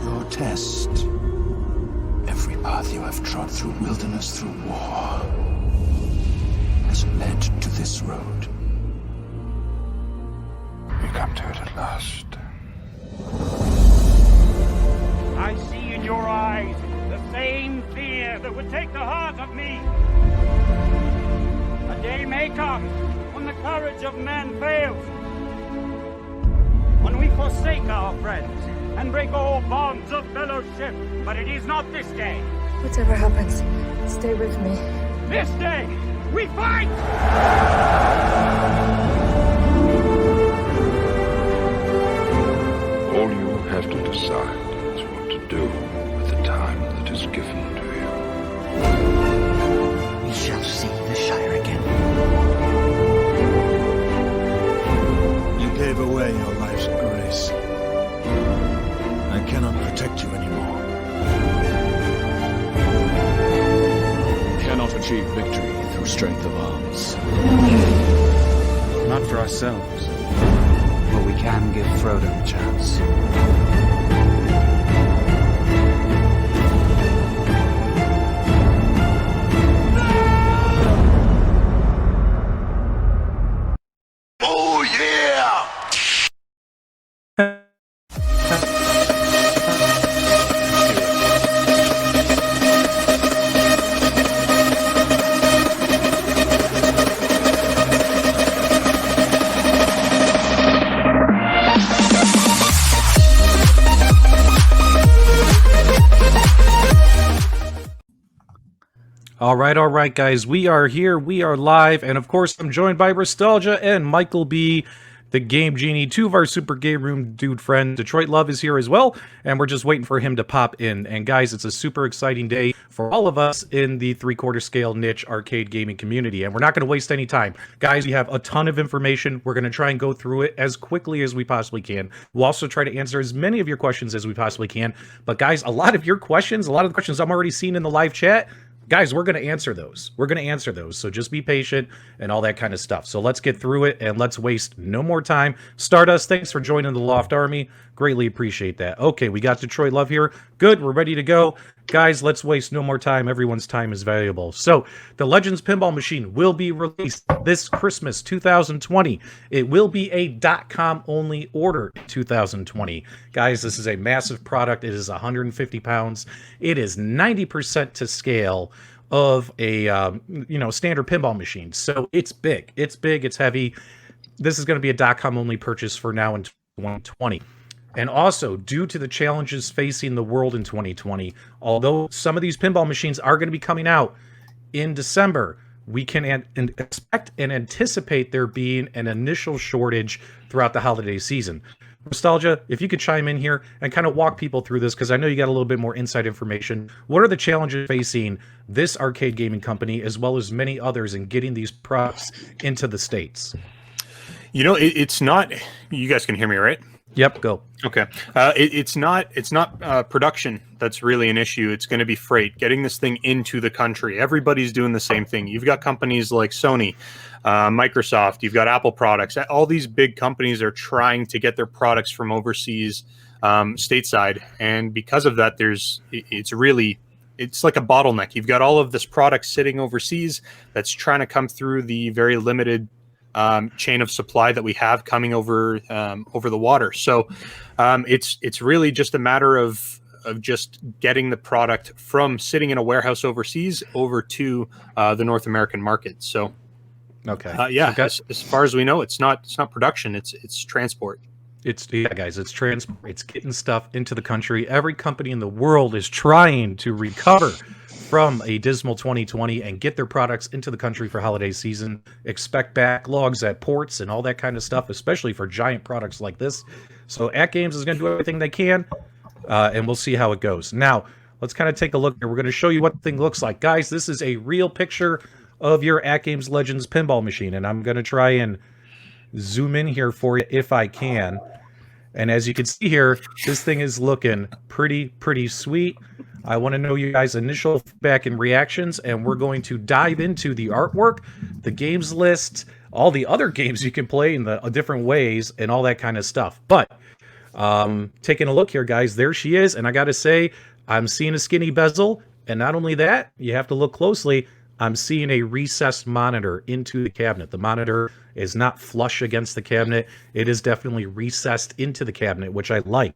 Your test. Every path you have trod through wilderness, through war, has led to this road. We come to it at last. I see in your eyes the same fear that would take the heart of me. A day may come when the courage of men fails. When we forsake our friends and break all bonds of fellowship. But it is not this day. Whatever happens, stay with me. This day, we fight! All you have to decide is what to do with the time that is given to you. We shall see the Shire again. You gave away your life's grace. I cannot protect you anymore. We cannot achieve victory through strength of arms. Not for ourselves. But we can give Frodo a chance. Oh, yeah! All right, guys. We are here. We are live. And, of course, I'm joined by Nostalgia and Michael B., the Game Genie, two of our Super Game Room dude friends. Detroit Love is here as well, and we're just waiting for him to pop in. And, guys, it's a super exciting day for all of us in the three-quarter scale niche arcade gaming community. And we're not going to waste any time. Guys, we have a ton of information. We're going to try and go through it as quickly as we possibly can. We'll also try to answer as many of your questions as we possibly can. But, guys, a lot of the questions I'm already seeing in the live chat, guys, we're going to answer those. So just be patient and all that kind of stuff. So let's get through it and let's waste no more time. Stardust, thanks for joining the Loft Army. Greatly appreciate that. Okay, we got Detroit Love here. Good, we're ready to go. Guys, let's waste no more time. Everyone's time is valuable. So, the Legends Pinball Machine will be released this Christmas 2020. It will be a .com only order 2020. Guys, this is a massive product. It is 150 pounds. It is 90% to scale of a standard pinball machine. So, it's big. It's heavy. This is going to be a .com only purchase for now in 2020. And also, due to the challenges facing the world in 2020, although some of these pinball machines are going to be coming out in December, we can expect and anticipate there being an initial shortage throughout the holiday season. Nostalgia, if you could chime in here and kind of walk people through this, because I know you got a little bit more inside information. What are the challenges facing this arcade gaming company, as well as many others, in getting these products into the States? You know, it's not... You guys can hear me, right? Yep, go. Okay. It's not production that's really an issue. It's going to be freight, getting this thing into the country. Everybody's doing the same thing. You've got companies like Sony, Microsoft, you've got Apple products. All these big companies are trying to get their products from overseas, stateside. And because of that, it's like a bottleneck. You've got all of this product sitting overseas that's trying to come through the very limited chain of supply that we have coming over the water. So it's really just a matter of just getting the product from sitting in a warehouse overseas over to the North American market. So okay, as far as we know, it's not production. It's transport. It's transport. It's getting stuff into the country. Every company in the world is trying to recover from a dismal 2020 and get their products into the country for holiday season. Expect backlogs at ports and all that kind of stuff, especially for giant products like this. So AtGames is going to do everything they can, and we'll see how it goes. Now, let's kind of take a look here. We're going to show you what the thing looks like. Guys, this is a real picture of your AtGames Legends pinball machine, and I'm going to try and zoom in here for you if I can. And as you can see here, this thing is looking pretty sweet. I want to know you guys' initial feedback and reactions, and we're going to dive into the artwork, the games list, all the other games you can play in the different ways, and all that kind of stuff. But Taking a look here, guys, there she is. And I got to say, I'm seeing a skinny bezel. And not only that, you have to look closely. I'm seeing a recessed monitor into the cabinet. The monitor is not flush against the cabinet. It is definitely recessed into the cabinet, which I like.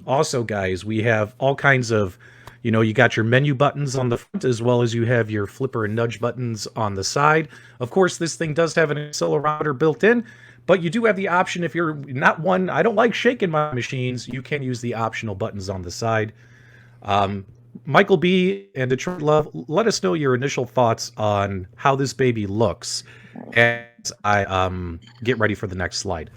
Also, guys, we have all kinds of, you got your menu buttons on the front as well as you have your flipper and nudge buttons on the side. Of course, this thing does have an accelerometer built in, but you do have the option if you're not one, I don't like shaking my machines, you can use the optional buttons on the side. Michael B. and Detroit Love, let us know your initial thoughts on how this baby looks as I get ready for the next slide.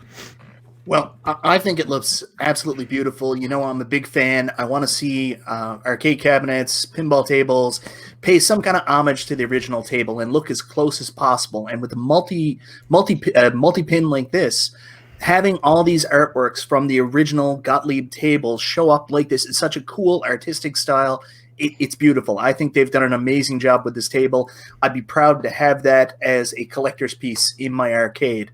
Well, I think it looks absolutely beautiful. I'm a big fan. I want to see arcade cabinets, pinball tables, pay some kind of homage to the original table and look as close as possible. And with a multi-pin like this, having all these artworks from the original Gottlieb table show up like this is such a cool artistic style. It's beautiful. I think they've done an amazing job with this table. I'd be proud to have that as a collector's piece in my arcade.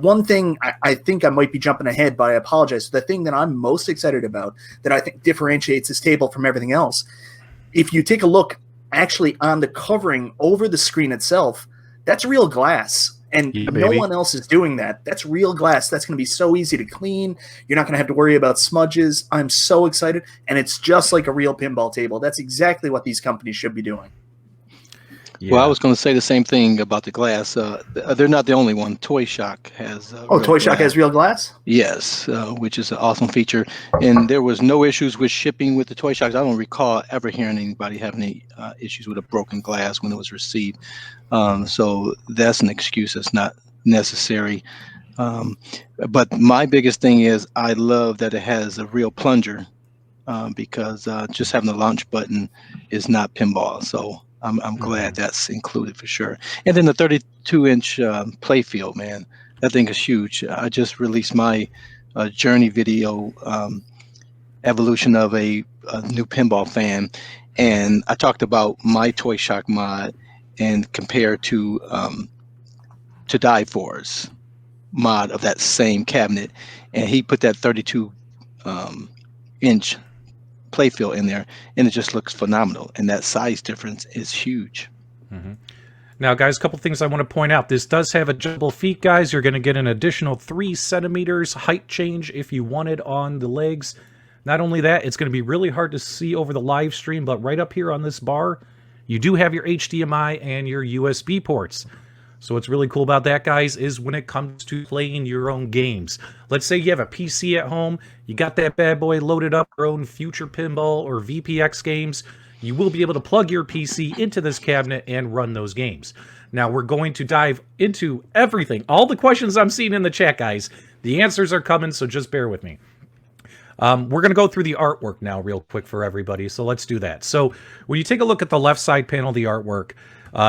One thing, I think I might be jumping ahead, but I apologize. The thing that I'm most excited about that I think differentiates this table from everything else, if you take a look actually on the covering over the screen itself, that's real glass. And no one else is doing that. That's real glass. That's going to be so easy to clean. You're not going to have to worry about smudges. I'm so excited. And it's just like a real pinball table. That's exactly what these companies should be doing. Yeah. Well, I was going to say the same thing about the glass. They're not the only one. Toy Shock has Toy Shock has real glass? Yes, which is an awesome feature. And there was no issues with shipping with the Toy Shocks. I don't recall ever hearing anybody having any issues with a broken glass when it was received. So that's an excuse that's not necessary. But my biggest thing is I love that it has a real plunger because just having the launch button is not pinball. So I'm glad that's included for sure. And then the 32-inch playfield, man, that thing is huge. I just released my journey video evolution of a new pinball fan, and I talked about my Toy Shock mod and compared to Die For's mod of that same cabinet, and he put that 32-inch playfield in there, and it just looks phenomenal, and that size difference is huge. Now, guys, a couple things I want to point out. This does have adjustable feet, guys. You're going to get an additional 3 centimeters height change if you wanted on the legs. Not only that, it's going to be really hard to see over the live stream, but right up here on this bar, you do have your HDMI and your USB ports. So what's really cool about that, guys, is when it comes to playing your own games. Let's say you have a PC at home, you got that bad boy loaded up, your own future pinball or VPX games, you will be able to plug your PC into this cabinet and run those games. Now, we're going to dive into everything. All the questions I'm seeing in the chat, guys, the answers are coming, so just bear with me. We're going to go through the artwork now real quick for everybody, so let's do that. So when you take a look at the left side panel of the artwork,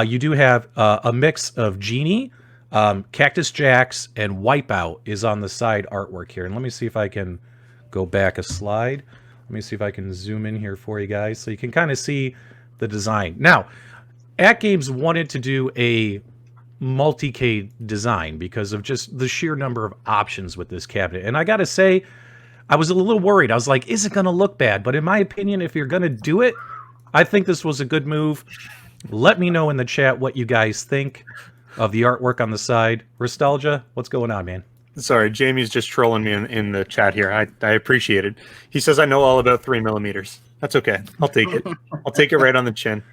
you do have a mix of Genie, Cactus Jacks, and Wipeout is on the side artwork here. And let me see if I can go back a slide. Let me see if I can zoom in here for you guys so you can kind of see the design. Now, AtGames wanted to do a multi-K design because of just the sheer number of options with this cabinet. And I got to say, I was a little worried. I was like, is it going to look bad? But in my opinion, if you're going to do it, I think this was a good move. Let me know in the chat what you guys think of the artwork on the side. Nostalgia, what's going on, man? Sorry, Jamie's just trolling me in the chat here. I appreciate it. He says I know all about 3mm. That's okay. I'll take it. I'll take it right on the chin.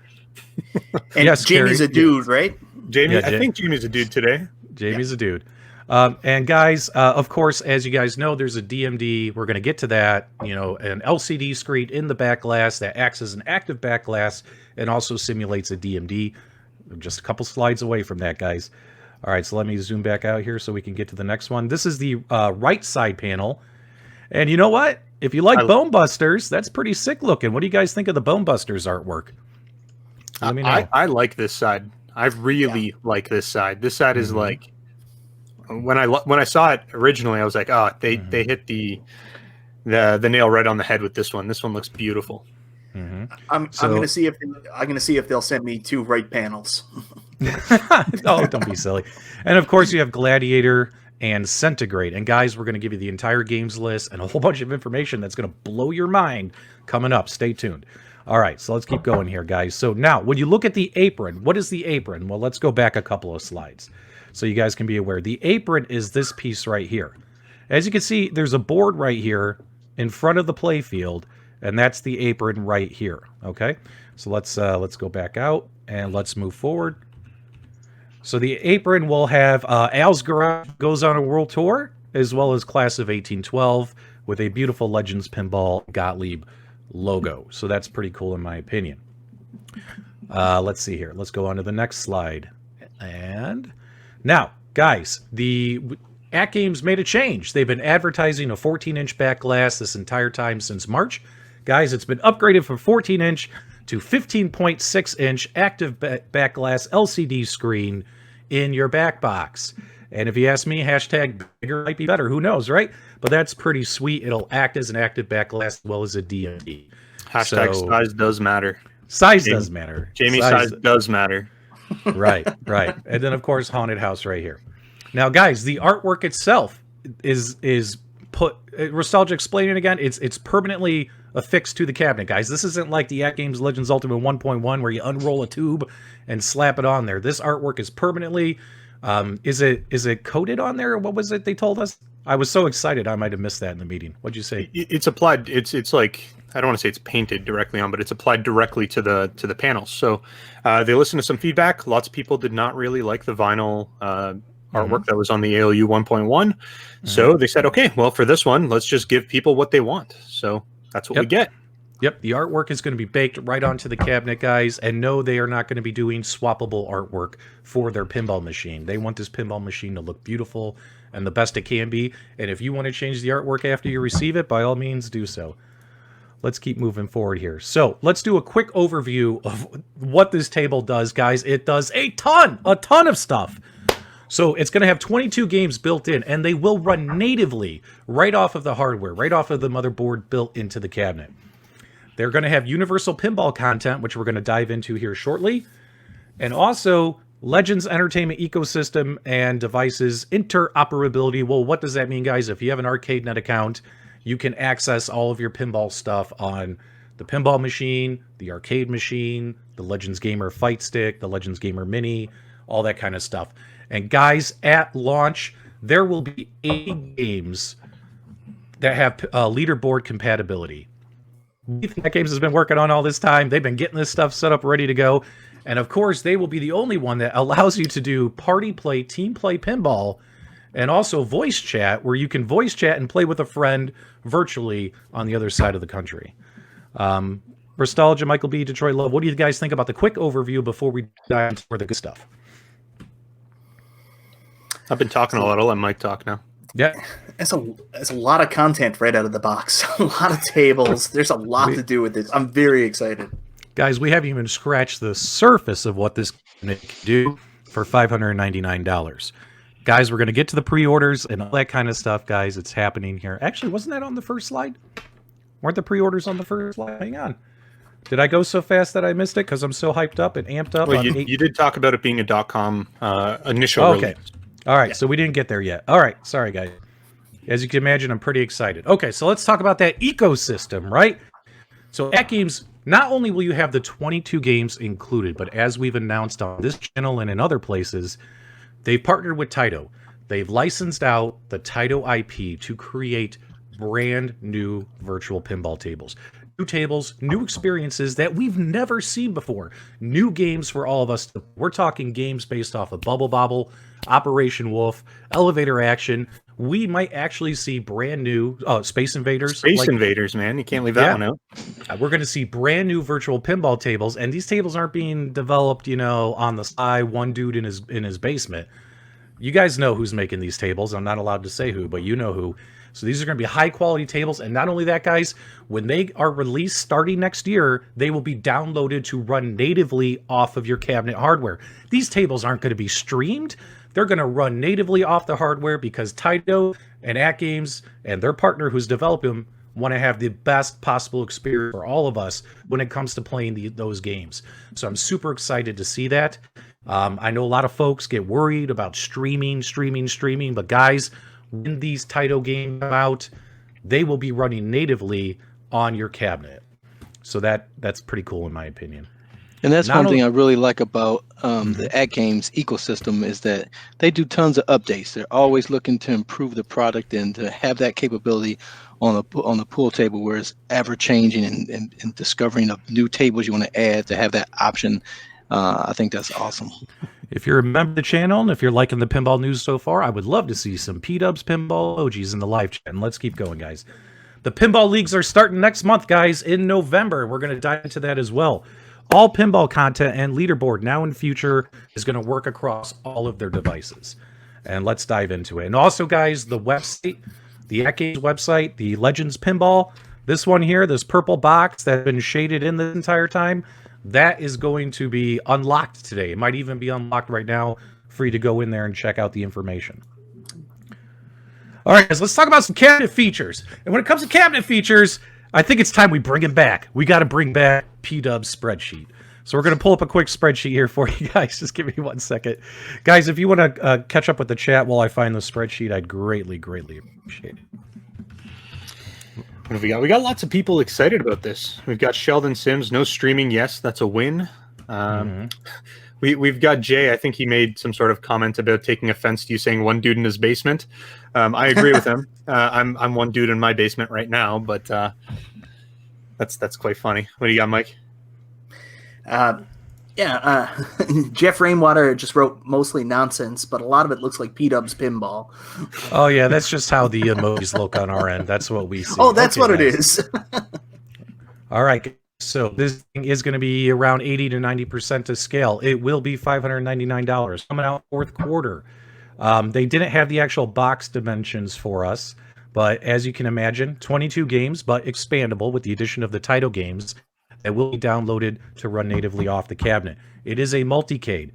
And yes, Jamie's a dude, right? Jamie, I think Jamie's a dude today. Jamie's a dude. And guys, of course, as you guys know, there's a DMD. We're going to get to that. You know, an LCD screen in the back glass that acts as an active back glass and also simulates a DMD. We're just a couple slides away from that, guys. All right, so let me zoom back out here so we can get to the next one. This is the right side panel. And you know what? If you like Bone Busters, that's pretty sick looking. What do you guys think of the Bone Busters artwork? Let me know. I like this side. I really like this side. This side is like, when I saw it originally, I was like, oh, they hit the nail right on the head with this one. This one looks beautiful. I'm gonna see if they'll send me 2 right panels. Oh, don't be silly. And of course, you have Gladiator and Centigrade. And guys, we're going to give you the entire games list and a whole bunch of information that's going to blow your mind coming up. Stay tuned. All right, so let's keep going here, guys. So now, when you look at the apron, what is the apron? Well, let's go back a couple of slides so you guys can be aware. The apron is this piece right here. As you can see, there's a board right here in front of the play field, and that's the apron right here, okay? So let's go back out, and let's move forward. So the apron will have Al's Garage Goes on a World Tour, as well as Class of 1812, with a beautiful Legends Pinball Gottlieb logo. So that's pretty cool in my opinion. Let's see here. Let's go on to the next slide. And now, guys, the AtGames made a change. They've been advertising a 14-inch back glass this entire time since March. Guys, it's been upgraded from 14-inch to 15.6-inch active back glass LCD screen in your back box. And if you ask me, hashtag bigger might be better. Who knows, right? But that's pretty sweet. It'll act as an active back glass as well as a DMD. Hashtag size does matter. Size does matter. Jamie, size does matter. Right, right. And then, of course, Haunted House right here. Now, guys, the artwork itself is put... Nostalgia, explain it again. It's permanently affixed to the cabinet, guys. This isn't like the AtGames Legends Ultimate 1.1 where you unroll a tube and slap it on there. This artwork is permanently... Is it coated on there? What was it they told us? I was so excited I might have missed that in the meeting. What'd you say? It's applied. It's like, I don't want to say it's painted directly on, but it's applied directly to the panels. So they listened to some feedback. Lots of people did not really like the vinyl artwork that was on the ALU 1.1. So they said, okay, well, for this one, let's just give people what they want. So that's what we get. Yep, the artwork is going to be baked right onto the cabinet, guys. And no, they are not going to be doing swappable artwork for their pinball machine. They want this pinball machine to look beautiful and the best it can be. And if you want to change the artwork after you receive it, by all means, do so. Let's keep moving forward here. So let's do a quick overview of what this table does, guys. It does a ton of stuff. So it's going to have 22 games built in, and they will run natively right off of the hardware, right off of the motherboard built into the cabinet. They're going to have universal pinball content, which we're going to dive into here shortly. And also Legends Entertainment Ecosystem and devices interoperability. Well, what does that mean, guys? If you have an ArcadeNet account, you can access all of your pinball stuff on the pinball machine, the arcade machine, the Legends Gamer Fight Stick, the Legends Gamer Mini, all that kind of stuff. And guys, at launch, there will be 8 games that have leaderboard compatibility. AtGames has been working on all this time. They've been getting this stuff set up, ready to go. And of course, they will be the only one that allows you to do party play, team play pinball, and also voice chat, where you can voice chat and play with a friend virtually on the other side of the country. Nostalgia, Michael B., Detroit Love, what do you guys think about the quick overview before we dive into the good stuff? I've been talking a lot. I'll let Mike talk now. Yeah. It's a lot of content right out of the box. A lot of tables. There's a lot to do with this. I'm very excited. Guys, we haven't even scratched the surface of what this can do for $599. Guys, we're going to get to the pre-orders and all that kind of stuff, guys. It's happening here. Actually, wasn't that on the first slide? Weren't the pre-orders on the first slide? Hang on. Did I go so fast that I missed it because I'm so hyped up and amped up? Well, you did talk about it being a .com initial release. All right, so we didn't get there yet. All right, sorry, guys. As you can imagine, I'm pretty excited. Okay, so let's talk about that ecosystem, right? So AtGames, not only will you have the 22 games included, but as we've announced on this channel and in other places, they've partnered with Taito. They've licensed out the Taito IP to create brand new virtual pinball tables. New tables, new experiences that we've never seen before. New games for all of us. We're talking games based off of Bubble Bobble, Operation Wolf, Elevator Action. We might actually see brand new Space Invaders. Space Invaders, man. You can't leave that one out. We're going to see brand new virtual pinball tables, and these tables aren't being developed, on the side, one dude in his basement. You guys know who's making these tables. I'm not allowed to say who, but you know who. So these are going to be high-quality tables, and not only that, guys, when they are released starting next year, they will be downloaded to run natively off of your cabinet hardware. These tables aren't going to be streamed. They're going to run natively off the hardware because Taito and AtGames and their partner who's developed them want to have the best possible experience for all of us when it comes to playing those games. So I'm super excited to see that. I know a lot of folks get worried about streaming, but guys, when these title games come out, they will be running natively on your cabinet. So that's pretty cool in my opinion. And that's Not one thing only- I really like about the AtGames ecosystem is that they do tons of updates. They're always looking to improve the product and to have that capability on the pool table where it's ever changing and discovering of new tables you want to add to have that option. I think that's awesome. If you're a member of the channel and if you're liking the pinball news so far, I would love to see some PDubs pinball emojis in the live chat. And let's keep going, guys. The pinball leagues are starting next month, guys, in November. We're going to dive into that as well. All pinball content and leaderboard now and future is going to work across all of their devices. And let's dive into it. And also, guys, the website, the AtGames website, the Legends Pinball, this one here, this purple box that's been shaded in the entire time, that is going to be unlocked today. It might even be unlocked right now for you to go in there and check out the information. All right, guys, let's talk about some cabinet features. And when it comes to cabinet features, I think it's time we bring it back. We got to bring back PDubs spreadsheet. So we're going to pull up a quick spreadsheet here for you guys. Just give me 1 second. Guys, if you want to catch up with the chat while I find the spreadsheet, I'd greatly, greatly appreciate it. What have we got? We got lots of people excited about this. We've got Sheldon Sims, no streaming. Yes, that's a win. We've got Jay. I think he made some sort of comment about taking offense to you saying one dude in his basement. I agree with him. I'm one dude in my basement right now, but that's quite funny. What do you got, Mike? Jeff Rainwater just wrote mostly nonsense, but a lot of it looks like PDubs pinball. Oh, yeah, that's just how the emojis look on our end. That's what we see. Oh, that's what guys. it is. All right, so this thing is going to be around 80 to 90% to scale. It will be $599 coming out fourth quarter. They didn't have the actual box dimensions for us, but as you can imagine, 22 games, but expandable with the addition of the title games that will be downloaded to run natively off the cabinet. It is a multicade.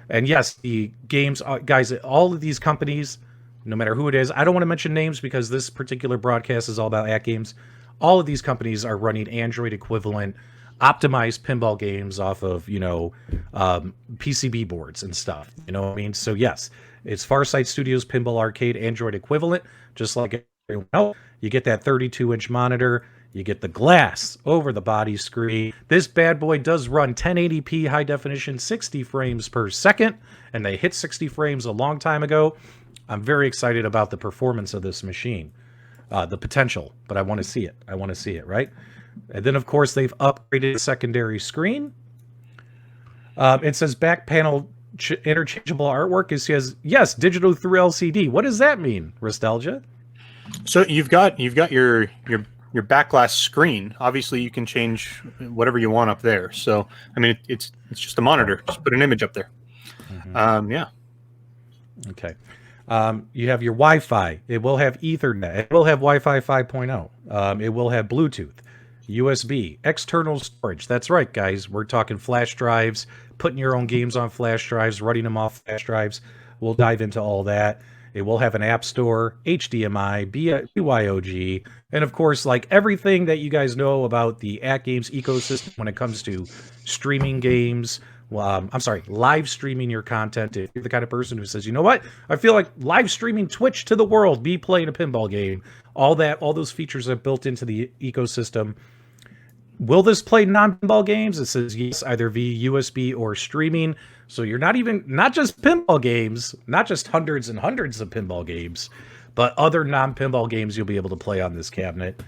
And yes, the games, guys, all of these companies, no matter who it is, I don't want to mention names because this particular broadcast is all about AtGames. All of these companies are running Android equivalent optimized pinball games off of, PCB boards and stuff. You know what I mean? So yes, it's Farsight Studios Pinball Arcade Android equivalent, just like everyone else. You get that 32-inch monitor. You get the glass over the body screen. This bad boy does run 1080p high definition, 60 frames per second, and they hit 60 frames a long time ago. I'm very excited about the performance of this machine, the potential, but I want to see it. I want to see it, right? And then, of course, they've upgraded the secondary screen. It says back panel interchangeable artwork. It says, yes, digital through LCD. What does that mean, Ristalgia? So you've got your backglass screen. Obviously, you can change whatever you want up there. So, I mean, it's just a monitor. Just put an image up there. Yeah. Okay. You have your Wi-Fi. It will have Ethernet. It will have Wi-Fi 5.0. It will have Bluetooth, USB, external storage. That's right, guys. We're talking flash drives, putting your own games on flash drives, running them off flash drives. We'll dive into all that. It will have an app store, HDMI, BYOG, and of course, like everything that you guys know about the AtGames ecosystem when it comes to streaming games. Live streaming your content. If you're the kind of person who says, you know what, I feel like live streaming Twitch to the world, be playing a pinball game. All those features are built into the ecosystem. Will this play non-pinball games? It says yes, either via USB or streaming. So you're not just pinball games, not just hundreds and hundreds of pinball games, but other non-pinball games you'll be able to play on this cabinet.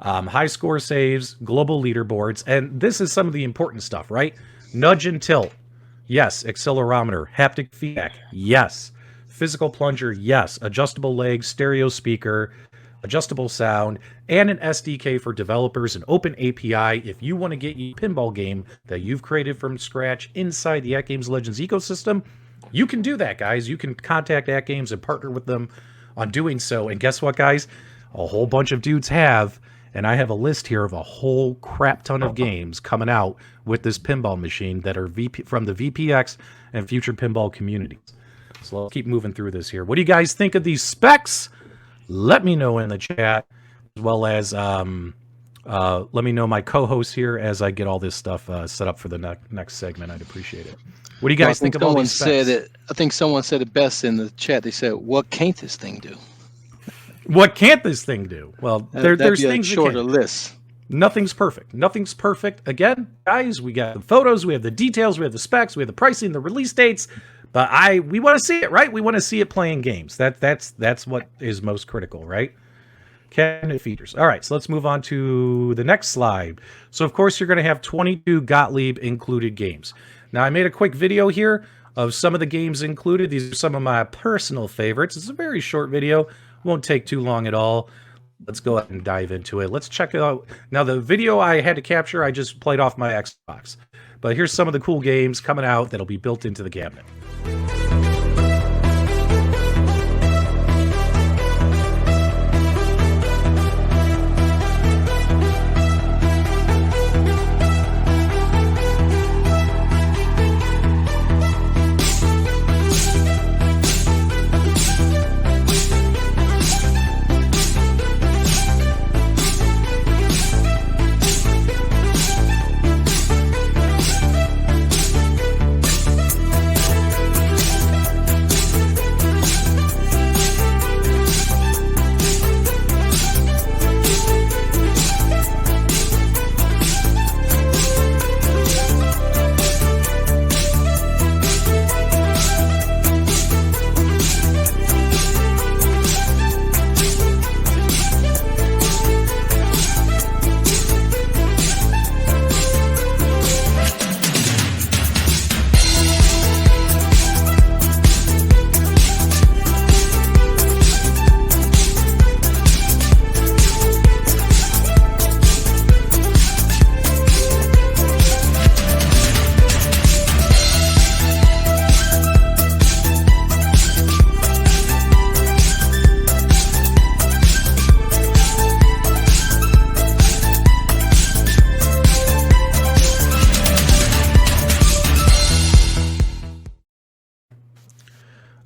High score saves, global leaderboards, and this is some of the important stuff, right? Nudge and tilt, yes. Accelerometer, haptic feedback, yes. Physical plunger, yes. Adjustable legs, stereo speaker, adjustable sound, and an SDK for developers, an open API. If you want to get your pinball game that you've created from scratch inside the AtGames Legends ecosystem, you can do that, guys. You can contact AtGames and partner with them on doing so. And guess what, guys? A whole bunch of dudes have, and I have a list here of a whole crap ton of games coming out with this pinball machine that are from the VPX and future pinball communities. So let's keep moving through this here. What do you guys think of these specs? Let me know in the chat, as well as Let me know my co-host here as I get all this stuff set up for the next segment. I'd appreciate it. What do you guys think of all these specs? I think someone said it best in the chat. They said, "What can't this thing do?" What can't this thing do? Well, there's things shorter list. Nothing's perfect. Nothing's perfect. Again, guys, we got the photos, we have the details, we have the specs, we have the pricing, the release dates. But we want to see it, right? We want to see it playing games. That's what is most critical, right? Cabinet features. All right, so let's move on to the next slide. So, of course, you're going to have 22 Gottlieb included games. Now, I made a quick video here of some of the games included. These are some of my personal favorites. It's a very short video. Won't take too long at all. Let's go ahead and dive into it. Let's check it out. Now, the video I had to capture, I just played off my Xbox. But here's some of the cool games coming out that'll be built into the cabinet.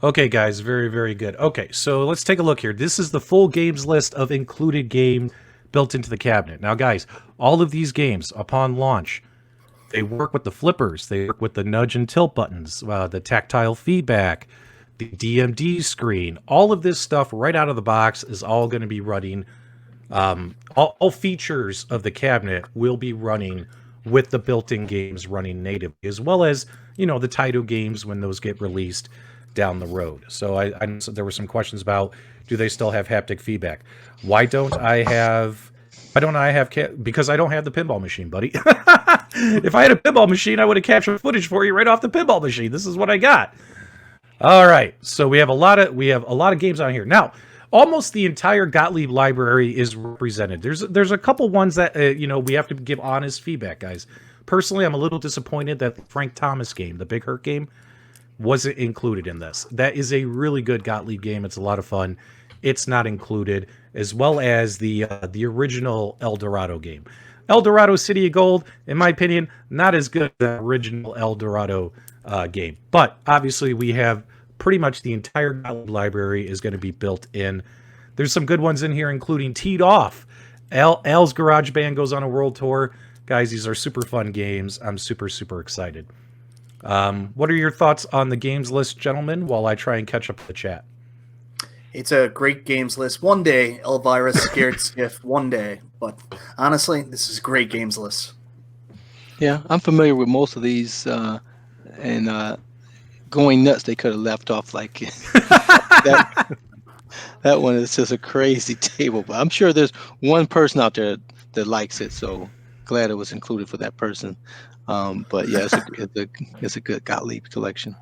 Okay, guys, very, very good. Okay, so let's take a look here. This is the full games list of included game built into the cabinet. Now, guys, all of these games, upon launch, they work with the flippers, they work with the nudge and tilt buttons, the tactile feedback, the DMD screen. All of this stuff right out of the box is all going to be running. All features of the cabinet will be running with the built-in games running natively, as well as, you know, the Taito games when those get released down the road. So there were some questions about, do they still have haptic feedback? Why don't I have because I don't have the pinball machine, buddy. If I had a pinball machine, I would have captured footage for you right off the pinball machine. This is what I got. All right, so we have a lot of games on here. Now, almost the entire Gottlieb library is represented. There's a couple ones that we have to give honest feedback, guys. Personally, I'm a little disappointed that the Frank Thomas game, the Big Hurt game, wasn't included in this. That is a really good Gottlieb game. It's a lot of fun. It's not included, as well as the original El Dorado game. El Dorado City of Gold, in my opinion, not as good as the original El Dorado game. But obviously, we have pretty much the entire Gottlieb library is going to be built in. There's some good ones in here, including Teed Off. Al's Garage Band goes on a world tour. Guys, these are super fun games. I'm super, super excited. What are your thoughts on the games list, gentlemen, while I try and catch up to the chat? It's a great games list. One day, Elvira scared Skiff. One day. But honestly, this is a great games list. Yeah, I'm familiar with most of these, and going nuts, they could have left off like that. That one is just a crazy table. But I'm sure there's one person out there that likes it, so glad it was included for that person. But yeah, it's a good Gottlieb collection.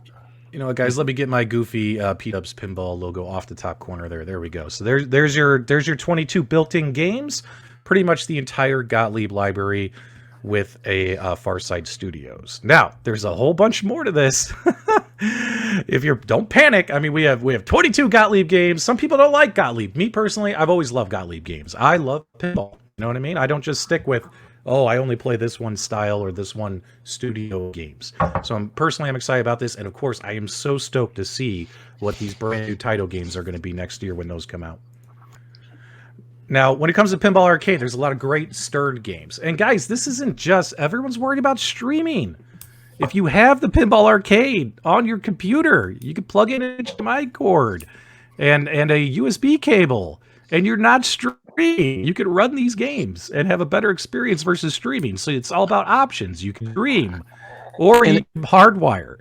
You know what, guys? Let me get my goofy PDubs pinball logo off the top corner there. There we go. So there's your 22 built-in games. Pretty much the entire Gottlieb library with a Farside Studios. Now, there's a whole bunch more to this. Don't panic. I mean, we have 22 Gottlieb games. Some people don't like Gottlieb. Me personally, I've always loved Gottlieb games. I love pinball. You know what I mean? I don't just stick with, oh, I only play this one style or this one studio games. So I'm excited about this. And of course, I am so stoked to see what these brand new Taito games are going to be next year when those come out. Now, when it comes to Pinball Arcade, there's a lot of great Stern games. And guys, this isn't just everyone's worried about streaming. If you have the Pinball Arcade on your computer, you can plug in an HDMI cord and a USB cable, and you're not streaming. You can run these games and have a better experience versus streaming. So it's all about options. You can stream or you can hardwire.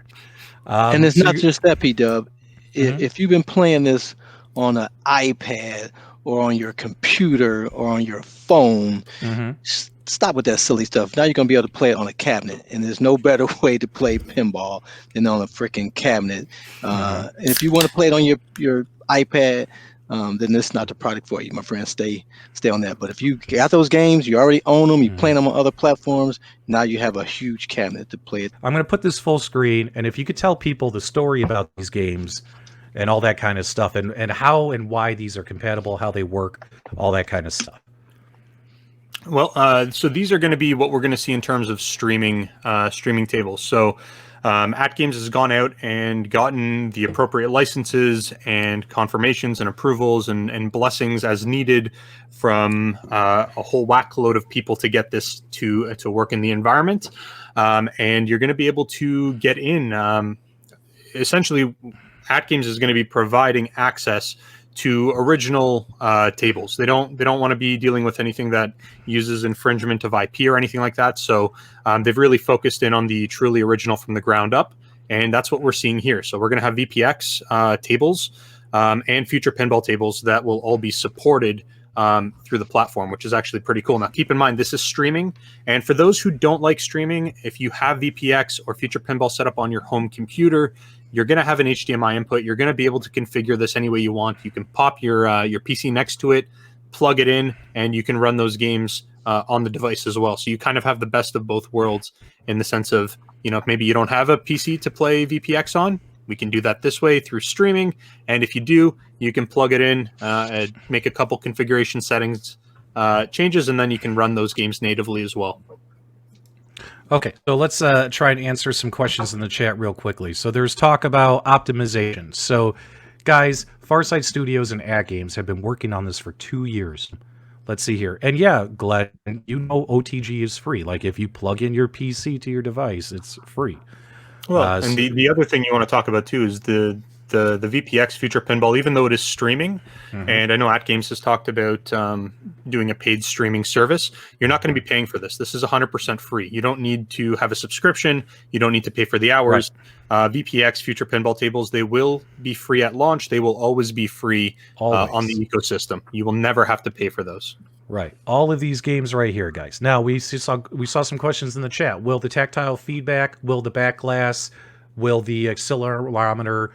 And it's not just that, P-Dub. If you've been playing this on an iPad or on your computer or on your phone, stop with that silly stuff. Now you're going to be able to play it on a cabinet, and there's no better way to play pinball than on a freaking cabinet. And if you want to play it on your iPad, then this is not the product for you, my friend. Stay on that. But if you got those games, you already own them, you're playing them on other platforms, now you have a huge cabinet to play it. I'm going to put this full screen, and if you could tell people the story about these games and all that kind of stuff, and how and why these are compatible, how they work, all that kind of stuff. Well, so these are going to be what we're going to see in terms of streaming tables. So AtGames has gone out and gotten the appropriate licenses and confirmations and approvals and blessings as needed from a whole whack load of people to get this to work in the environment. And you're going to be able to get in. Essentially, AtGames is going to be providing access to original tables. They don't want to be dealing with anything that uses infringement of IP or anything like that. So they've really focused in on the truly original from the ground up, and that's what we're seeing here. So we're going to have VPX tables and future pinball tables that will all be supported through the platform, which is actually pretty cool. Now, keep in mind, this is streaming, and for those who don't like streaming, if you have VPX or future pinball set up on your home computer, you're going to have an HDMI input. You're going to be able to configure this any way you want. You can pop your PC next to it, plug it in, and you can run those games on the device as well. So you kind of have the best of both worlds in the sense of, if maybe you don't have a PC to play VPX on, we can do that this way through streaming. And if you do, you can plug it in, and make a couple configuration settings changes, and then you can run those games natively as well. Okay, so let's try and answer some questions in the chat real quickly. So there's talk about optimization. So, guys, Farsight Studios and AtGames have been working on this for 2 years. Let's see here. And yeah, Glenn, OTG is free. Like, if you plug in your PC to your device, it's free. Well, and the other thing you want to talk about, too, is the VPX Future Pinball, even though it is streaming, and I know AtGames has talked about doing a paid streaming service, you're not going to be paying for this. This is 100% free. You don't need to have a subscription. You don't need to pay for the hours. Right. VPX Future Pinball tables, they will be free at launch. They will always be free on the ecosystem. You will never have to pay for those. Right. All of these games right here, guys. Now, we saw some questions in the chat. Will the tactile feedback, will the back glass, will the accelerometer,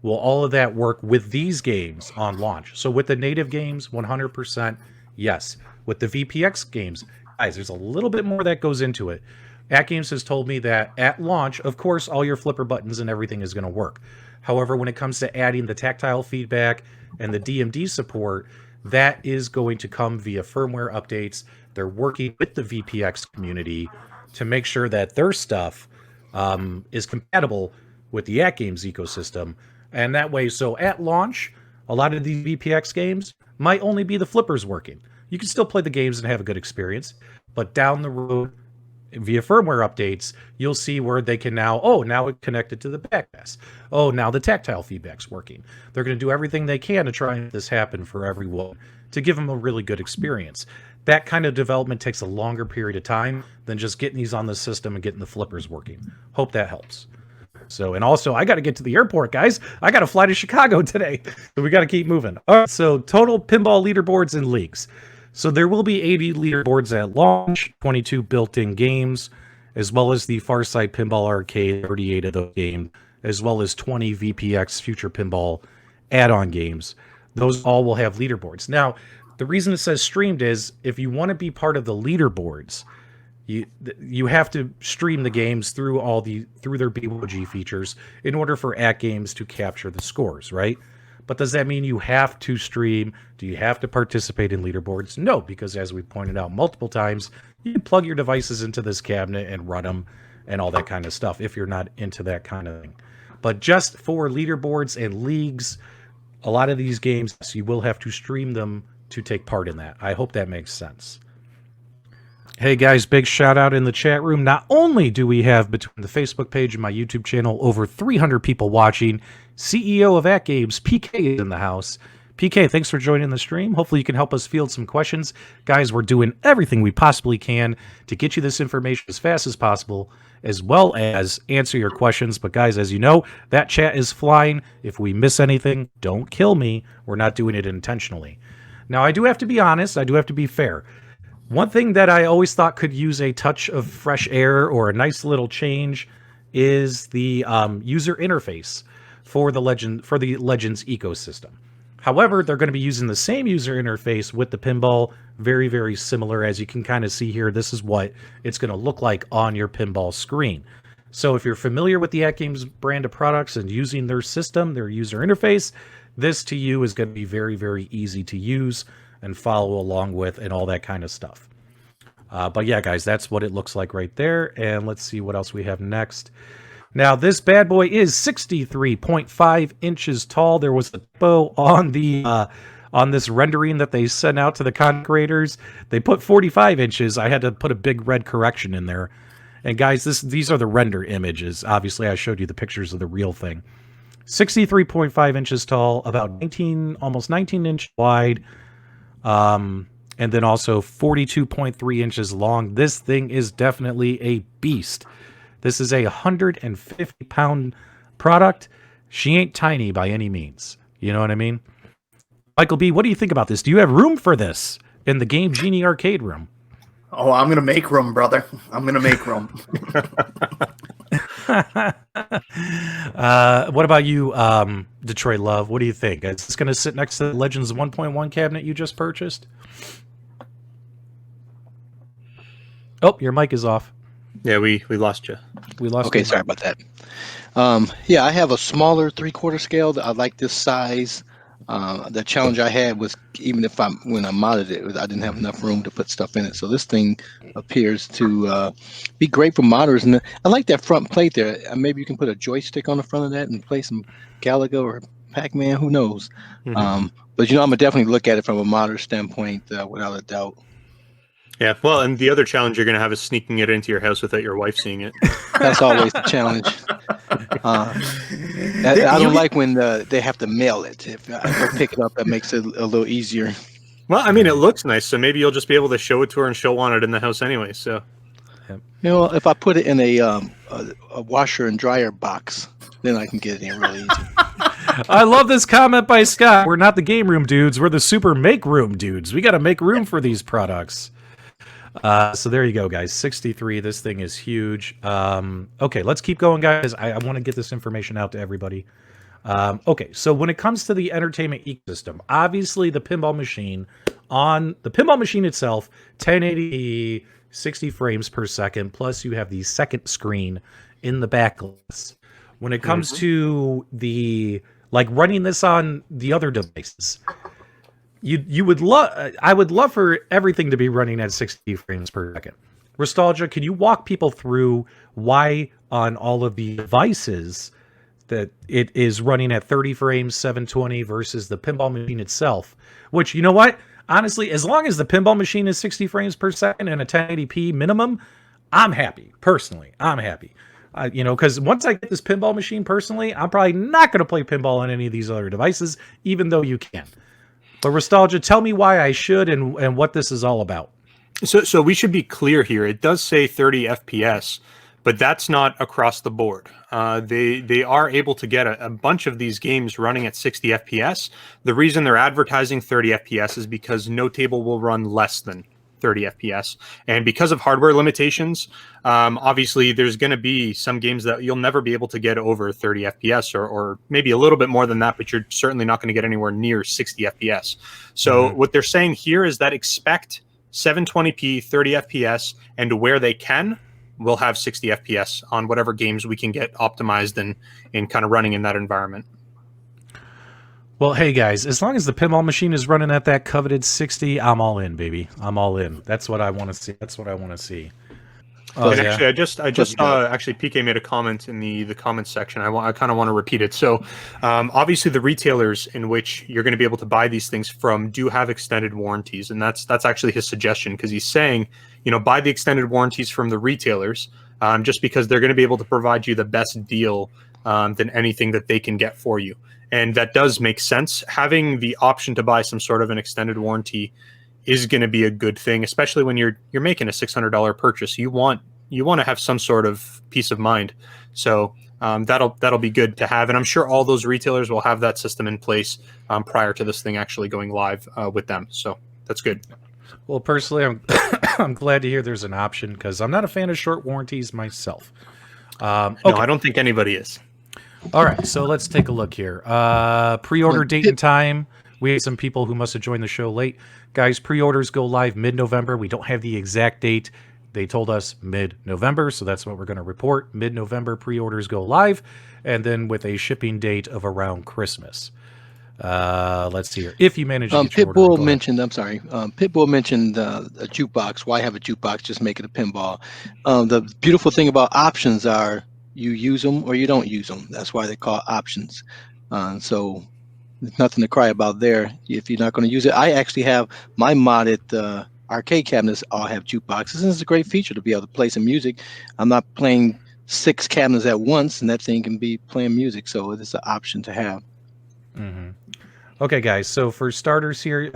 will all of that work with these games on launch? So with the native games, 100% yes. With the VPX games, guys, there's a little bit more that goes into it. AtGames has told me that at launch, of course, all your flipper buttons and everything is going to work. However, when it comes to adding the tactile feedback and the DMD support, that is going to come via firmware updates. They're working with the VPX community to make sure that their stuff is compatible with the AtGames ecosystem. And that way, so at launch, a lot of these VPX games might only be the flippers working. You can still play the games and have a good experience, but down the road, via firmware updates, you'll see where they can now, now it's connected to the backpass. Now the tactile feedback's working. They're going to do everything they can to try and make this happen for everyone, to give them a really good experience. That kind of development takes a longer period of time than just getting these on the system and getting the flippers working. Hope that helps. So, and also, I got to get to the airport, guys. I got to fly to Chicago today. So we got to keep moving. All right, so total pinball leaderboards and leagues. So there will be 80 leaderboards at launch, 22 built-in games, as well as the Farsight Pinball Arcade, 38 of those games, as well as 20 VPX Future Pinball add-on games. Those all will have leaderboards. Now, the reason it says streamed is if you want to be part of the leaderboards, you have to stream the games through their BOG features in order for AtGames to capture the scores, right? But does that mean you have to stream? Do you have to participate in leaderboards? No, because as we pointed out multiple times, you can plug your devices into this cabinet and run them and all that kind of stuff if you're not into that kind of thing. But just for leaderboards and leagues, a lot of these games, you will have to stream them to take part in that. I hope that makes sense. Hey guys, big shout out in the chat room. Not only do we have between the Facebook page and my YouTube channel over 300 people watching, CEO of AtGames, PK, is in the house. PK, thanks for joining the stream. Hopefully you can help us field some questions. Guys, we're doing everything we possibly can to get you this information as fast as possible, as well as answer your questions. But guys, as you know, that chat is flying. If we miss anything, don't kill me. We're not doing it intentionally. Now, I do have to be honest. I do have to be fair. One thing that I always thought could use a touch of fresh air or a nice little change is the user interface for the Legends ecosystem. However, they're going to be using the same user interface with the Pinball, very, very similar. As you can kind of see here, this is what it's going to look like on your Pinball screen. So if you're familiar with the AtGames brand of products and using their system, their user interface, this to you is going to be very, very easy to use and follow along with and all that kind of stuff. But yeah, guys, that's what it looks like right there. And let's see what else we have next. Now, this bad boy is 63.5 inches tall. There was a typo on the on this rendering that they sent out to the content creators. They put 45 inches. I had to put a big red correction in there. And guys, these are the render images. Obviously, I showed you the pictures of the real thing. 63.5 inches tall, about almost 19 inches wide. And then also 42.3 inches long. This thing is definitely a beast. This is a 150-pound product. She ain't tiny by any means. You know what I mean? Michael B., what do you think about this? Do you have room for this in the Game Genie arcade room? Oh, I'm going to make room, brother. I'm going to make room. What about you, Detroit Love? What do you think? Is this going to sit next to the Legends 1.1 cabinet you just purchased? Oh, your mic is off. Yeah, we lost you. We lost. Okay, sorry about that. Yeah, I have a smaller 3/4 scale. I like this size. The challenge I had was even when I modded it, I didn't have enough room to put stuff in it. So this thing appears to be great for modders. And I like that front plate there. Maybe you can put a joystick on the front of that and play some Galaga or Pac-Man. Who knows? Mm-hmm. But I'm gonna definitely look at it from a modder standpoint without a doubt. Yeah, well, and the other challenge you're going to have is sneaking it into your house without your wife seeing it. That's always the challenge. I don't like when they have to mail it. If I pick it up, that makes it a little easier. Well, I mean, it looks nice, so maybe you'll just be able to show it to her and she'll want it in the house anyway. So, if I put it in a washer and dryer box, then I can get it in really easy. I love this comment by Scott. We're not the game room dudes. We're the super make room dudes. We got to make room for these products. So there you go, guys. 63. This thing is huge. Okay, let's keep going, guys. I want to get this information out to everybody. Okay, so when it comes to the entertainment ecosystem, obviously the pinball machine itself, 1080p, 60 frames per second, plus you have the second screen in the back glass. When it comes to the running this on the other devices, I would love for everything to be running at 60 frames per second. Nostalgia, can you walk people through why on all of the devices that it is running at 30 frames, 720 versus the pinball machine itself? Which, you know what? Honestly, as long as the pinball machine is 60 frames per second and a 1080p minimum, I'm happy. Personally, I'm happy. Because once I get this pinball machine personally, I'm probably not going to play pinball on any of these other devices, even though you can. But Nostalgia, tell me why I should and what this is all about. So we should be clear here. It does say 30 FPS, but that's not across the board. They are able to get a bunch of these games running at 60 FPS. The reason they're advertising 30 FPS is because no table will run less than 30 FPS. And because of hardware limitations, obviously there's going to be some games that you'll never be able to get over 30 FPS or maybe a little bit more than that, but you're certainly not going to get anywhere near 60 FPS. So what they're saying here is that expect 720p, 30 FPS, and where they can, we'll have 60 FPS on whatever games we can get optimized and kind of running in that environment. Well, hey guys, as long as the pinball machine is running at that coveted 60, I'm all in, baby. I'm all in. That's what I want to see. That's what I want to see. Oh, And yeah. actually, I just you got saw actually PK made a comment in the comments section. I kind of want to repeat it. So, obviously, the retailers in which you're going to be able to buy these things from do have extended warranties, and that's actually his suggestion, because he's saying, buy the extended warranties from the retailers, just because they're going to be able to provide you the best deal than anything that they can get for you, and that does make sense. Having the option to buy some sort of an extended warranty is going to be a good thing, especially when you're making a $600 purchase. You want to have some sort of peace of mind. So that'll be good to have, and I'm sure all those retailers will have that system in place prior to this thing actually going live with them. So that's good. Well, personally, I'm I'm glad to hear there's an option, because I'm not a fan of short warranties myself. No, I don't think anybody is. All right, so let's take a look here. Pre-order date and time. We have some people who must have joined the show late. Guys, pre-orders go live mid-November. We don't have the exact date. They told us mid-November, so that's what we're going to report. Mid-November pre-orders go live, and then with a shipping date of around Christmas. Let's see here. If you manage to get your order, Pitbull mentioned, I'm sorry, Pitbull mentioned a jukebox. Why have a jukebox? Just make it a pinball. The beautiful thing about options are you use them or you don't use them. That's why they call options. So there's nothing to cry about there if you're not going to use it. I actually have my modded arcade cabinets all have jukeboxes, and it's a great feature to be able to play some music. I'm not playing 6 cabinets at once, and that thing can be playing music, so it's an option to have. Mm-hmm. Okay, guys. So for starters here,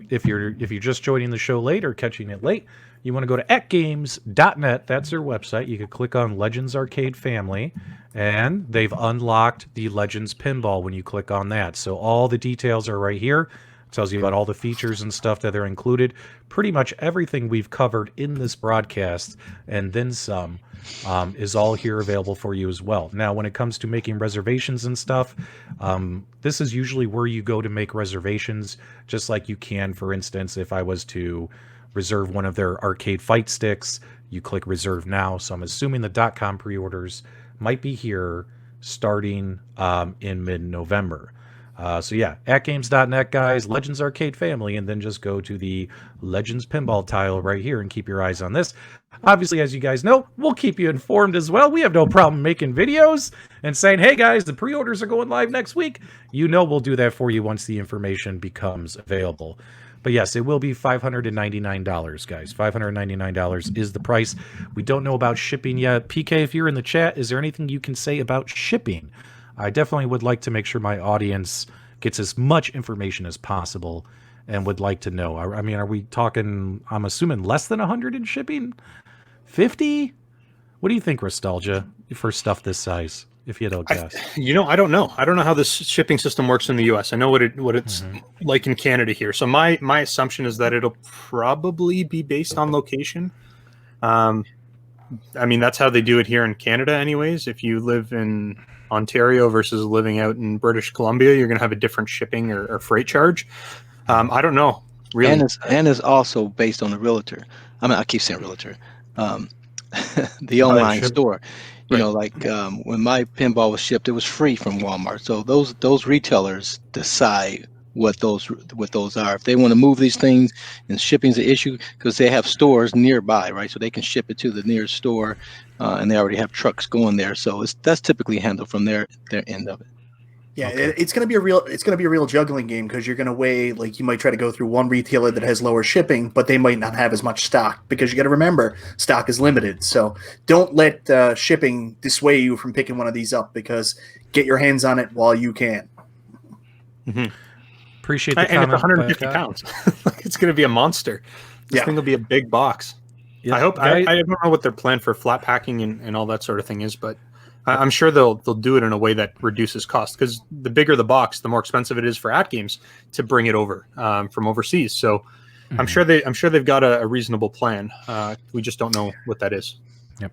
if you're just joining the show late or catching it late, you want to go to AtGames.net. That's their website. You can click on Legends Arcade Family, and they've unlocked the Legends Pinball when you click on that. So all the details are right here. It tells you about all the features and stuff that are included. Pretty much everything we've covered in this broadcast, and then some, is all here available for you as well. Now, when it comes to making reservations and stuff, this is usually where you go to make reservations, just like you can, for instance, if I was to reserve one of their arcade fight sticks, you click reserve now. So I'm assuming the .com pre-orders might be here starting in mid-November. So yeah, AtGames.net, guys, Legends Arcade Family, and then just go to the Legends Pinball tile right here and keep your eyes on this. Obviously, as you guys know, we'll keep you informed as well. We have no problem making videos and saying, hey guys, the pre-orders are going live next week. You know we'll do that for you once the information becomes available. But yes, it will be $599, guys. $599 is the price. We don't know about shipping yet. PK, if you're in the chat, is there anything you can say about shipping? I definitely would like to make sure my audience gets as much information as possible and would like to know. I mean, are we talking, I'm assuming, less than 100 in shipping? 50? What do you think, Nostalgia, for stuff this size, if you don't guess? I don't know. I don't know how this shipping system works in the U.S. I know what it's like in Canada here. So my assumption is that it'll probably be based on location. I mean, that's how they do it here in Canada anyways. If you live in Ontario versus living out in British Columbia, you're going to have a different shipping or freight charge. I don't know, really. And it's also based on the realtor. I mean, I keep saying realtor. The online store. You know, like when my pinball was shipped, it was free from Walmart. So those retailers decide what those are. If they want to move these things, and shipping's an issue because they have stores nearby, right? So they can ship it to the nearest store, and they already have trucks going there. So that's typically handled from their end of it. Yeah, it's gonna be a real juggling game, because you're gonna weigh, like, you might try to go through one retailer that has lower shipping, but they might not have as much stock, because you got to remember stock is limited. So don't let shipping dissuade you from picking one of these up, because get your hands on it while you can. Mm-hmm. Appreciate the and comment. it's 150 pounds. It's going to be a monster. This thing will be a big box. Yeah, I hope. I don't know what their plan for flat packing and all that sort of thing is, but I'm sure they'll do it in a way that reduces cost, because the bigger the box, the more expensive it is for AtGames to bring it over from overseas. So I'm sure they've got a reasonable plan. We just don't know what that is. Yep.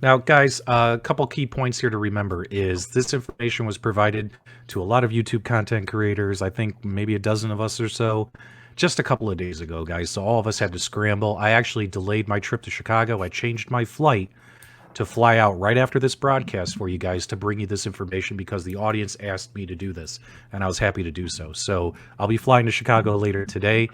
Now, guys, a couple key points here to remember is this information was provided to a lot of YouTube content creators. I think maybe a dozen of us or so, just a couple of days ago, guys. So all of us had to scramble. I actually delayed my trip to Chicago. I changed my flight to fly out right after this broadcast for you guys to bring you this information, because the audience asked me to do this, and I was happy to do so. So I'll be flying to Chicago later today.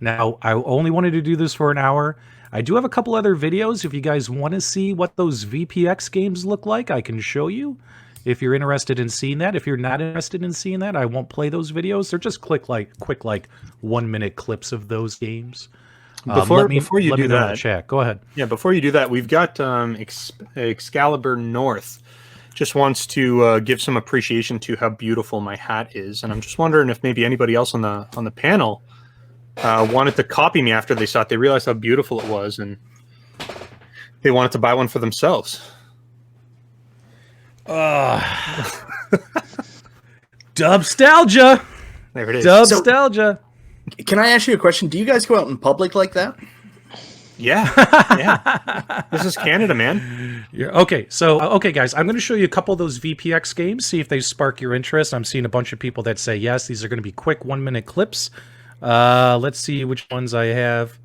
Now, I only wanted to do this for an hour. I do have a couple other videos. If you guys want to see what those VPX games look like, I can show you. If you're interested in seeing that. If you're not interested in seeing that, I won't play those videos. They're just quick 1 minute clips of those games. Before you do that, chat. Go ahead. Yeah, before you do that, we've got Excalibur North just wants to give some appreciation to how beautiful my hat is, and I'm just wondering if maybe anybody else on the panel wanted to copy me after they saw it. They realized how beautiful it was, and they wanted to buy one for themselves. Dubstalgia. There it is. Dubstalgia. Can I ask you a question? Do you guys go out in public like that? Yeah, yeah. This is Canada, man. Yeah. Okay, so okay, guys, I'm going to show you a couple of those VPX games. See if they spark your interest. I'm seeing a bunch of people that say yes. These are going to be quick 1 minute clips. Let's see which ones I have.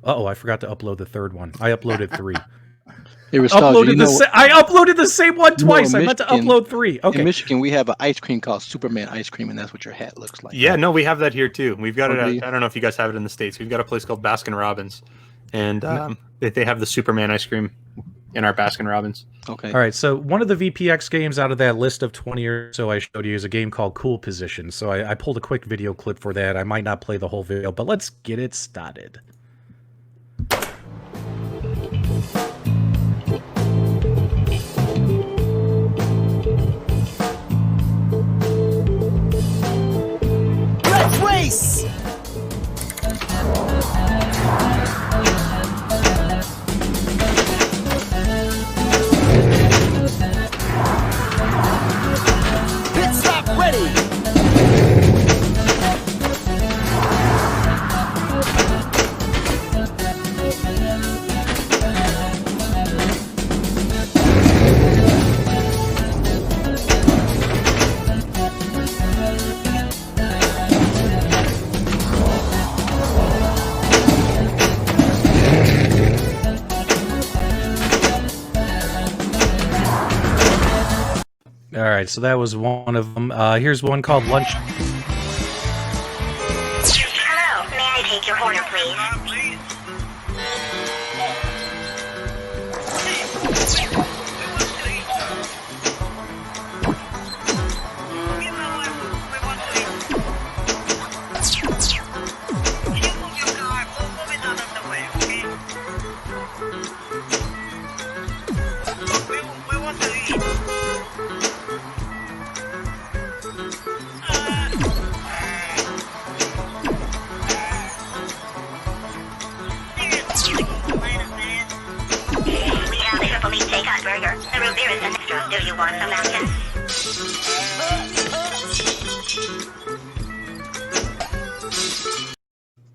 Uh-oh, I forgot to upload the third one. I uploaded 3. I uploaded the same one twice. I meant to upload 3. Okay. In Michigan, we have an ice cream called Superman ice cream, and that's what your hat looks like. Yeah, no, we have that here too. We've got it. I don't know if you guys have it in the States. We've got a place called Baskin Robbins, and they have the Superman ice cream in our Baskin Robbins. Okay. All right. So one of the VPX games out of that list of 20 or so I showed you is a game called Cool Position. So I pulled a quick video clip for that. I might not play the whole video, but let's get it started. Race! Pit stop ready! All right, so that was one of them. Here's one called Lunch. Hello, may I take your order, please? Do you want some napkins?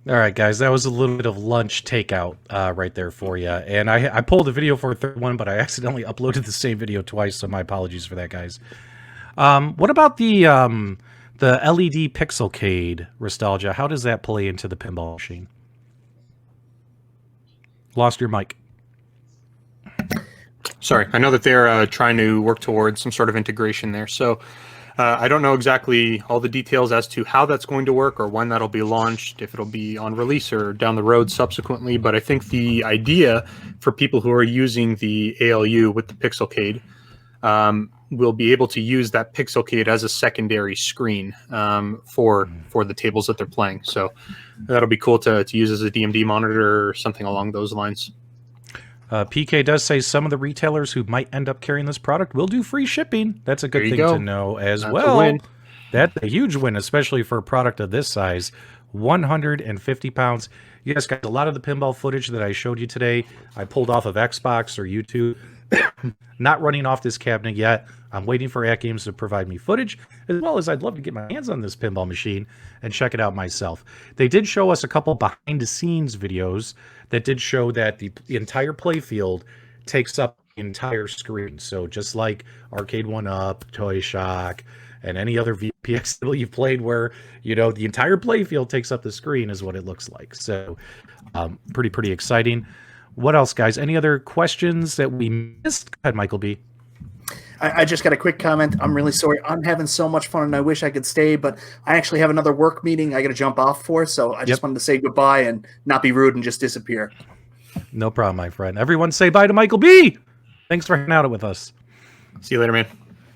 All right, guys, that was a little bit of lunch takeout right there for you. And I pulled a video for a third one, but I accidentally uploaded the same video twice, so my apologies for that, guys. What about the LED Pixelcade, Nostalgia? How does that play into the pinball machine? Lost your mic. Sorry, I know that they're trying to work towards some sort of integration there. So I don't know exactly all the details as to how that's going to work or when that'll be launched, if it'll be on release or down the road subsequently. But I think the idea for people who are using the ALU with the Pixelcade will be able to use that Pixelcade as a secondary screen for the tables that they're playing. So that'll be cool to use as a DMD monitor or something along those lines. PK does say some of the retailers who might end up carrying this product will do free shipping. That's a good thing to know as well. That's a huge win, especially for a product of this size. 150 pounds. Yes, guys, a lot of the pinball footage that I showed you today, I pulled off of Xbox or YouTube. Not running off this cabinet yet. I'm waiting for AtGames to provide me footage, as well as I'd love to get my hands on this pinball machine and check it out myself. They did show us a couple behind-the-scenes videos that did show that the entire playfield takes up the entire screen. So just like Arcade 1-Up, Toy Shock, and any other VPX that you've played where, you know, the entire playfield takes up the screen is what it looks like. So pretty exciting. What else, guys? Any other questions that we missed? Go ahead, Michael B. I just got a quick comment. I'm really sorry. I'm having so much fun, and I wish I could stay, but I actually have another work meeting I got to jump off for, so I just wanted to say goodbye and not be rude and just disappear. No problem, my friend. Everyone say bye to Michael B. Thanks for hanging out with us. See you later, man.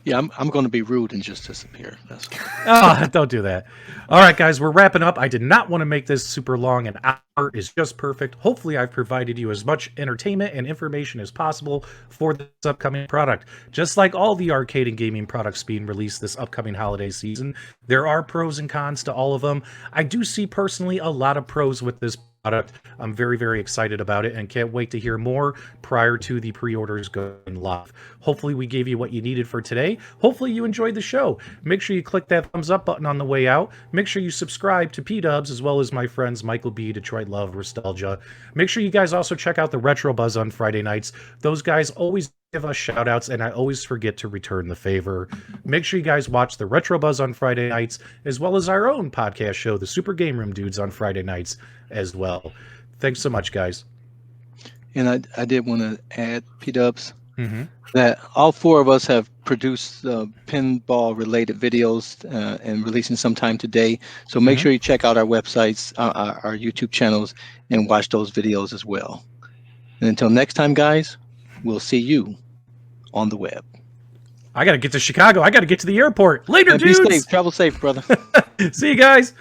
Yeah, I'm going to be rude and just disappear. That's Oh, don't do that. All right, guys, we're wrapping up. I did not want to make this super long. An hour is just perfect. Hopefully, I've provided you as much entertainment and information as possible for this upcoming product. Just like all the arcade and gaming products being released this upcoming holiday season, there are pros and cons to all of them. I do see personally a lot of pros with this product. I'm very, very excited about it and can't wait to hear more prior to the pre-orders going live. Hopefully we gave you what you needed for today. Hopefully you enjoyed the show. Make sure you click that thumbs up button on the way out. Make sure you subscribe to PDubs as well as my friends Michael B, Detroit Love, Ristalgia. Make sure you guys also check out the Retro Buzz on Friday nights. Those guys always give us shout outs and I always forget to return the favor. Make sure you guys watch the Retro Buzz on Friday nights as well as our own podcast show, the Super Game Room Dudes, on Friday nights as well. Thanks so much, guys. And I did want to add, P-Dubs, that all four of us have produced pinball-related videos and releasing sometime today. So make sure you check out our websites, our YouTube channels, and watch those videos as well. And until next time, guys, we'll see you on the web. I got to get to Chicago. I got to get to the airport. Later, and dudes. Be safe. Travel safe, brother. See you guys.